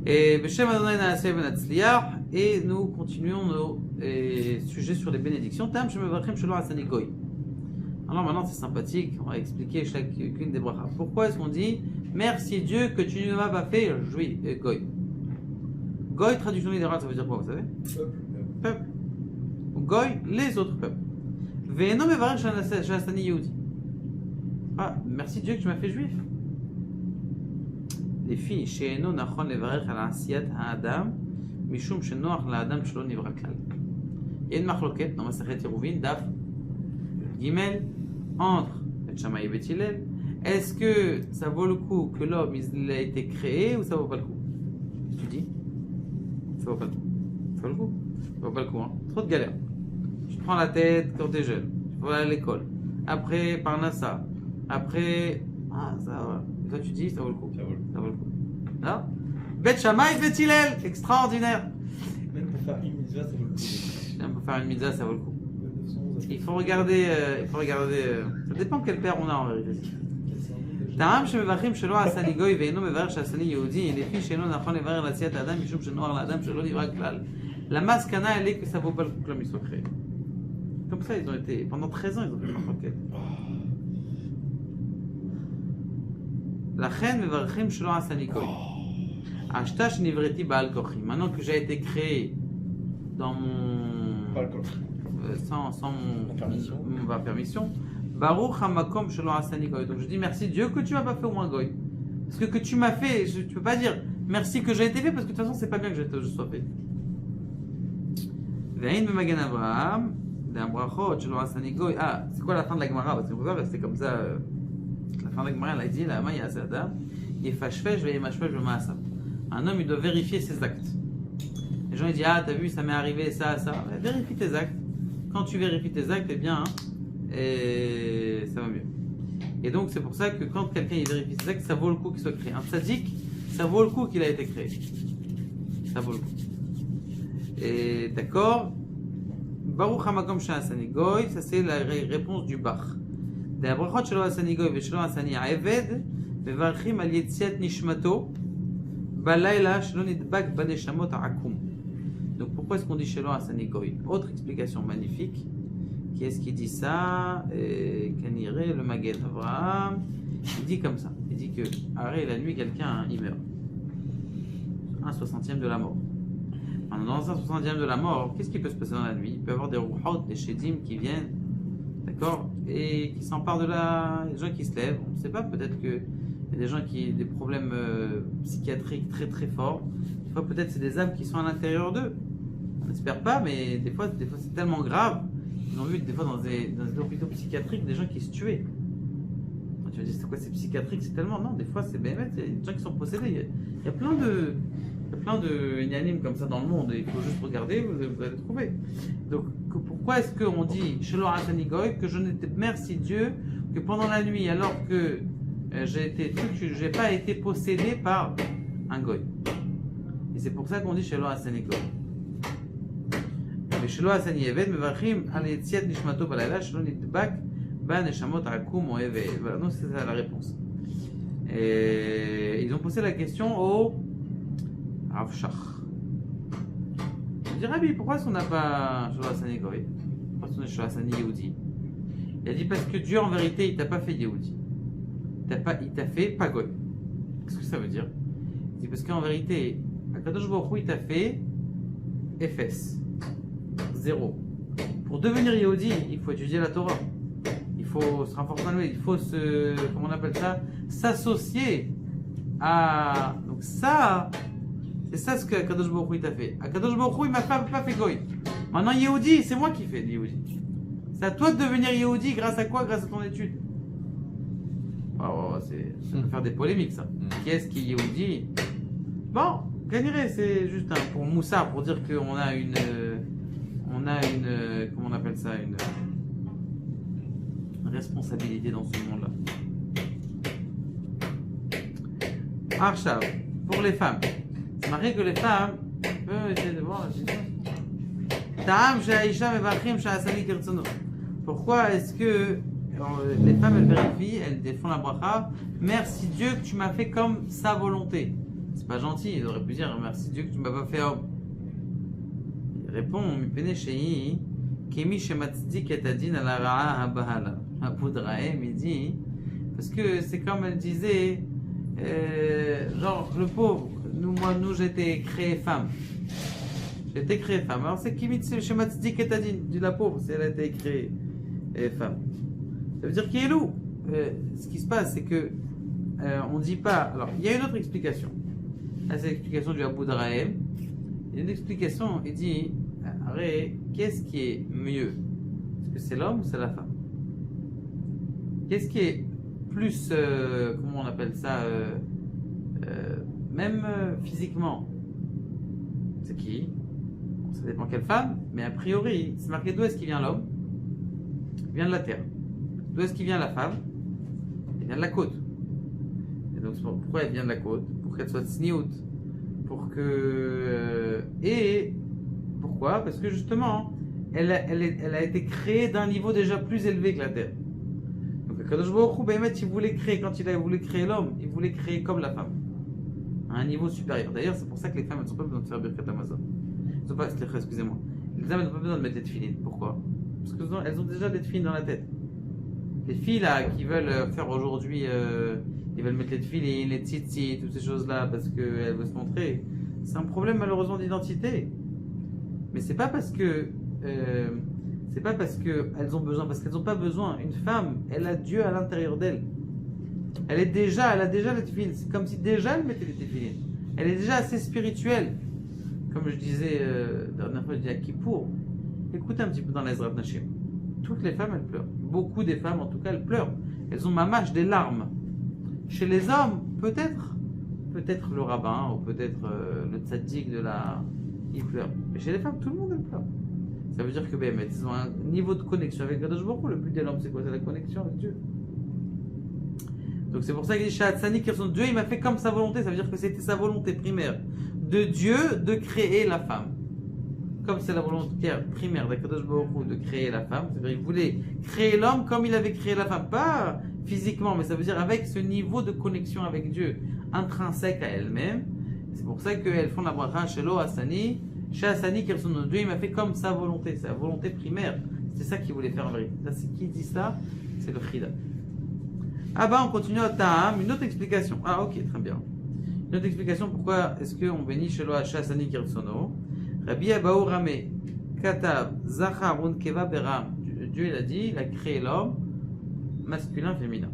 Et Beshem Adonai Naaseh Ben Hatzliach, et nous continuons nos sujets sur les bénédictions. Tam Shemevachim Shelo Asani Goy. Alors maintenant c'est sympathique, on va expliquer chacune des brachas. Pourquoi est-ce qu'on dit merci Dieu que tu ne m'as pas fait juif, Goy? Goy, traduction littérale, ça veut dire quoi, vous savez? Peuple. Goy, les autres peuples. Ve'eno mevarech sh'asani Yehudi. Ah, merci Dieu que tu m'as fait juif. Les filles, she'eno nachon levarech al asiyat ha'adam, mishum shenoach la'adam shelo nivra klal. Il y a une marloquette dans Masechet Yeruvin, Daf Gimel, entre Bet Shammai et Bet Hillel. Est-ce que ça vaut le coup que l'homme il a été créé ou ça vaut pas le coup? Tu dis? Ça vaut pas le coup. Ça vaut le coup? Ça vaut pas le coup, hein. Trop de galères. Tu te prends la tête quand t'es jeune. Tu vas à l'école. Après, Parnassa. Après, ça va. Et toi, tu dis, ça vaut le coup. Ça vaut le coup. Là, Bet Shammai, Bet Hillel. Extraordinaire. Même pour faire une mitzvah, ça vaut le coup. Même pour faire une mitzvah, ça vaut le coup. Il faut regarder. Ça dépend quel père on a en vérité. טעם שמברכים שלא עשה לי גוי ואינו מברך שעשה לי יהודי, לפי שאינו נכון לברך לעשיית האדם משום שנוער לאדם שלא נברא כלל. La מסקנה elle est que ça vaut pas le coup que l'homme il soit créé. Comme ça ils ont été, pendant 13 ans ils ont fait marquette. לכן מברכים שלא עשה לי גוי. השתה שנבראתי בעל כוחי. Maintenant que j'ai été créé dans mon... sans ma permission. Baruch hamakom shelo asani goy. Donc je dis merci Dieu que tu m'as pas fait au moins goy. Parce que tu m'as fait, tu peux pas dire merci que j'ai été fait parce que de toute façon c'est pas bien que je sois fait. Ve'in b'magen Avraham d'un brachot shelo asani goy. Ah, c'est quoi la fin de la Gemara? Parce qu'on peut pas rester comme ça. La fin de la Gemara elle a dit la main ya'aseh adam yefashfesh ve'yemashfesh b'ma'asav. Un homme il doit vérifier ses actes. Les gens ils disent ah t'as vu ça m'est arrivé ça. Vérifie tes actes. Quand tu vérifies tes actes, eh bien et ça va mieux. Et donc c'est pour ça que quand quelqu'un il vérifie ses actes, ça vaut le coup qu'il soit créé. Un tzaddik, ça vaut le coup qu'il a été créé. Ça vaut le coup. Et d'accord. Baruch hamakom she'asani goy, ça c'est la réponse du Bach. Des brachot shelo asani goy ve'shelo asani aved, mevarchim al yetziat nishmato, balayla shelo nidbak baneshamot akum. Donc pourquoi est-ce qu'on dit shelo asani goy? Autre explication magnifique. Qui est-ce qui dit ça? Kaniré, le Magen Avraham. Il dit comme ça. Il dit que arrête la nuit, quelqu'un il meurt. 1/60 de la mort. Dans 1/60 de la mort, qu'est-ce qui peut se passer dans la nuit? Il peut y avoir des rouhot, des shedim qui viennent, d'accord, et qui s'emparent de la. Des gens qui se lèvent. On ne sait pas, peut-être qu'il y a des gens qui ont des problèmes psychiatriques très très forts. Des fois, peut-être c'est des âmes qui sont à l'intérieur d'eux. On n'espère pas, mais des fois c'est tellement grave. Ils ont vu des fois dans des hôpitaux psychiatriques des gens qui se tuaient. Tu vas dire c'est quoi, c'est psychiatrique? C'est tellement... Non, des fois c'est bénéfique, il y a des gens qui sont possédés. Il y a plein de inanimes comme ça dans le monde. Il faut juste regarder, vous allez trouver. Donc pourquoi est-ce qu'on dit Shelo asani goy que je n'étais merci Dieu que pendant la nuit alors que j'ai pas été possédé par un goy. Et c'est pour ça qu'on dit Shelo asani goy. ושלא עשני עבד מברכים על יציאת נשמתו בלילה שלא נדבק בנשמות עקום או עבד. Non, c'est ça la réponse. Ils ont posé la question au Rav Shach. Il dit Rabbi, pourquoi est-ce qu'on n'a pas Shelo asani goy? Pourquoi est-ce qu'on a Shelo asani Yehudi? Il a dit parce que Dieu en vérité il t'a pas fait Yehudi. Il t'a fait pas goy. Qu'est-ce que ça veut dire? Il dit parce qu'en vérité Akadosh Baruch Hu il t'a fait Ephes. 0. Pour devenir Yehudi, il faut étudier la Torah. Il faut se renforcer dans le il faut comment on appelle ça? S'associer à. Donc ça, c'est ça ce que Akadosh Baruch Hu t'a fait. Akadosh Baruch Hu il m'a pas fait goy. Maintenant Yehudi, c'est moi qui fais Yehudi. C'est à toi de devenir Yehudi grâce à quoi? Grâce à ton étude. Oh, ça peut faire des polémiques ça. Qui est-ce qui est Yehudi? Bon, gagnerait, c'est juste pour Moussa, pour dire qu'on a une. Comment on appelle ça, une responsabilité dans ce monde-là. Arshav, pour les femmes. C'est marqué que les femmes peuvent essayer de voir. Ta'am she'aisha mevarchim she'asani kirtzono. Pourquoi est-ce que les femmes, elles vérifient, elles font la bracha. Merci Dieu que tu m'as fait comme sa volonté. C'est pas gentil, ils auraient pu dire merci Dieu que tu m'as pas fait homme. Il répond, Mipene Shei, Kemi Shematzik et Adin ala Ra'a Habahala. Abu Drahem, il dit, parce que c'est comme elle disait, genre le pauvre, nous j'ai été créé femme. J'ai été créé femme. Alors c'est Kemi Shematzik et Adin, dit la pauvre, si elle a été créée femme. Ça veut dire qu'il est loup. Ce qui se passe, c'est que on dit pas. Alors, il y a une autre explication. Là, c'est l'explication du Abu Drahem. Il y a une explication. Il dit, arrête, qu'est-ce qui est mieux? Est-ce que c'est l'homme ou c'est la femme? Qu'est-ce qui est plus, comment on appelle ça, même physiquement? C'est qui? Bon, ça dépend quelle femme, mais a priori, c'est marqué d'où est-ce qu'il vient l'homme? Il vient de la terre. D'où est-ce qu'il vient la femme? Elle vient de la côte. Et donc pourquoi elle vient de la côte? Pour qu'elle soit tsniout. Pour que... et pourquoi? Parce que justement, elle a été créée d'un niveau déjà plus élevé que la terre. Donc Kadosh Baruch Hu, il voulait créer, quand il a voulu créer l'homme, il voulait créer comme la femme. À un niveau supérieur. D'ailleurs, c'est pour ça que les femmes, elles n'ont pas besoin de faire Birkat Hamazon. Excusez-moi. Les femmes, elles n'ont pas besoin de mettre des tefilines. Pourquoi? Parce qu'elles ont déjà des tefilines dans la tête. Les filles là qui veulent faire aujourd'hui, ils veulent mettre les tefilines, les tzitzit, toutes ces choses-là parce qu'elles veulent se montrer. C'est un problème malheureusement d'identité. Mais c'est pas parce que elles ont besoin, parce qu'elles n'ont pas besoin. Une femme, elle a Dieu à l'intérieur d'elle. Elle a déjà les tefilines. C'est comme si déjà elle mettait les tefilines. Elle est déjà assez spirituelle. Comme je disais la dernière fois, je dis à Kippour. Écoutez un petit peu dans l'Ezrat Nashim. Toutes les femmes, elles pleurent. Beaucoup des femmes, en tout cas, elles pleurent. Elles ont mamache des larmes. Chez les hommes, peut-être le rabbin ou peut-être le tzaddik il pleure. Mais chez les femmes, tout le monde, elle pleure. Ça veut dire que ils ont un niveau de connexion avec Kadosh Baruch Hu. Le but de l'homme, c'est quoi? C'est la connexion avec Dieu. Donc c'est pour ça qu'il dit Shahatsani, Dieu, il m'a fait comme sa volonté. Ça veut dire que c'était sa volonté primaire de Dieu de créer la femme. Comme c'est la volonté primaire d'Akadosh Baruch Hu de créer la femme, c'est-à-dire qu'il voulait créer l'homme comme il avait créé la femme, pas physiquement, mais ça veut dire avec ce niveau de connexion avec Dieu, intrinsèque à elle-même. C'est pour ça qu'elles font la bracha Shelo Asani, chez Asani Kirsono. Dieu il m'a fait comme sa volonté primaire. C'est ça qu'il voulait faire en vérité. Ça, c'est qui dit ça? C'est le Chida. Ah bah on continue à Ta'am, une autre explication. Ah ok, très bien. Une autre explication pourquoi est-ce qu'on bénit Shelo Asani Kirsono. Rabbi Abaou Ramé, Katav, Zachar, Unkeva, Beram. Dieu il a dit, il a créé l'homme masculin, féminin.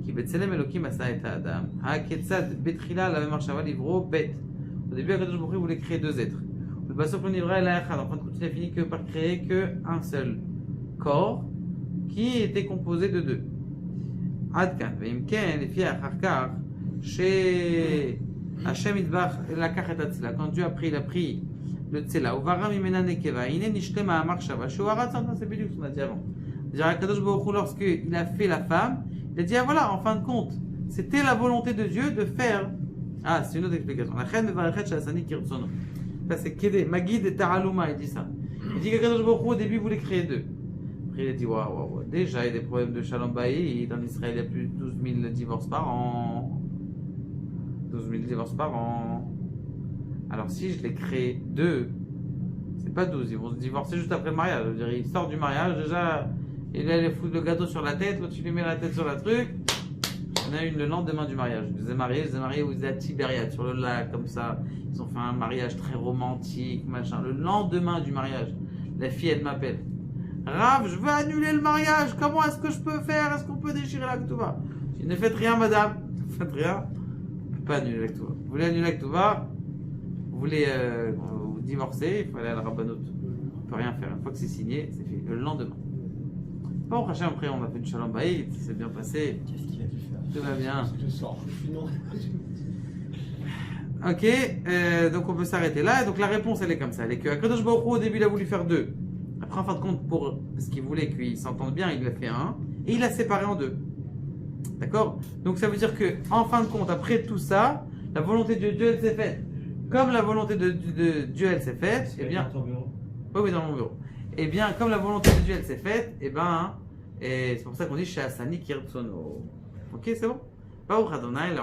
Qui Betselem Elokim Asa et Adam. Ha-Ketzad, Betrila, la même marchava, livro, Bet. Au début, Akadosh Baruch Hu voulait créer deux êtres. Le Bassof, le Nivra et la Echad. En fin de compte, il a fini que par créer qu'un seul corps qui était composé de deux. Adkan, Veimken, les filles à Charkar, chez Hashem Idbach, la Kachetat, quand Dieu a pris le Tzela, ou Varam Imena Nekeva, Ine Nishtema Amarshava, Shuarat Santa, c'est bien ce qu'on a dit avant. C'est-à-dire, Akadosh Baruch Hu, lorsqu'il a fait la femme, il a dit, ah voilà, en fin de compte, c'était la volonté de Dieu de faire. Ah, c'est une autre explication. La Chen Varachet Shasani Kirtsono. Ça, c'est Kede, Magid et Taraluma, il dit ça. Il dit qu'Akadosh Baruch Hu, au début, voulait créer deux. Après, il a dit, waouh, déjà, il y a des problèmes de Shalom Bayit. En Israël, il y a plus de 12 000 divorces par an. 12 000 divorces par an. Alors si je les crée deux, c'est pas 12, ils vont se divorcer juste après le mariage. Je veux dire, il sort du mariage, déjà, il allait foutre le gâteau sur la tête, l'autre tu lui mets la tête sur la truc. On a eu le lendemain du mariage. Je les ai mariés où ils étaient à Tibériade, sur le lac, comme ça. Ils ont fait un mariage très romantique, machin. Le lendemain du mariage, la fille, elle m'appelle. Rav, je veux annuler le mariage, comment est-ce que je peux faire? Est-ce qu'on peut déchirer la Ketouva? Je dis, ne faites rien, madame. Ne faites rien. On ne peut pas annuler la Ketouva. Vous voulez annuler la Ketouva? Vous voulez vous divorcer, il faut aller à la Rabbanout. On ne peut rien faire. Une fois que c'est signé, c'est fait. Le lendemain. Bon, prochain, après, on a fait une Shalom Bayit, ça s'est bien passé. Qu'est-ce qu'il a dû faire? Tout va bien. Je sors. Non. Ok, donc on peut s'arrêter là. Donc la réponse, elle est comme ça. Elle est que Akadosh Baruch Hu, au début, il a voulu faire deux. Après, en fin de compte, parce qu'il voulait qu'ils s'entendent bien, il a fait un. Et il a séparé en deux. D'accord? Donc ça veut dire que, en fin de compte, après tout ça, la volonté de Dieu, elle s'est faite. Comme la volonté de Dieu, elle s'est faite, eh bien... Dans ton bureau. Oui, dans mon bureau. Eh bien, comme la volonté de Dieu, elle s'est faite, eh bien, Et c'est pour ça qu'on dit Shasani Kirtsono. Ok, c'est bon? Baruch Adonai, la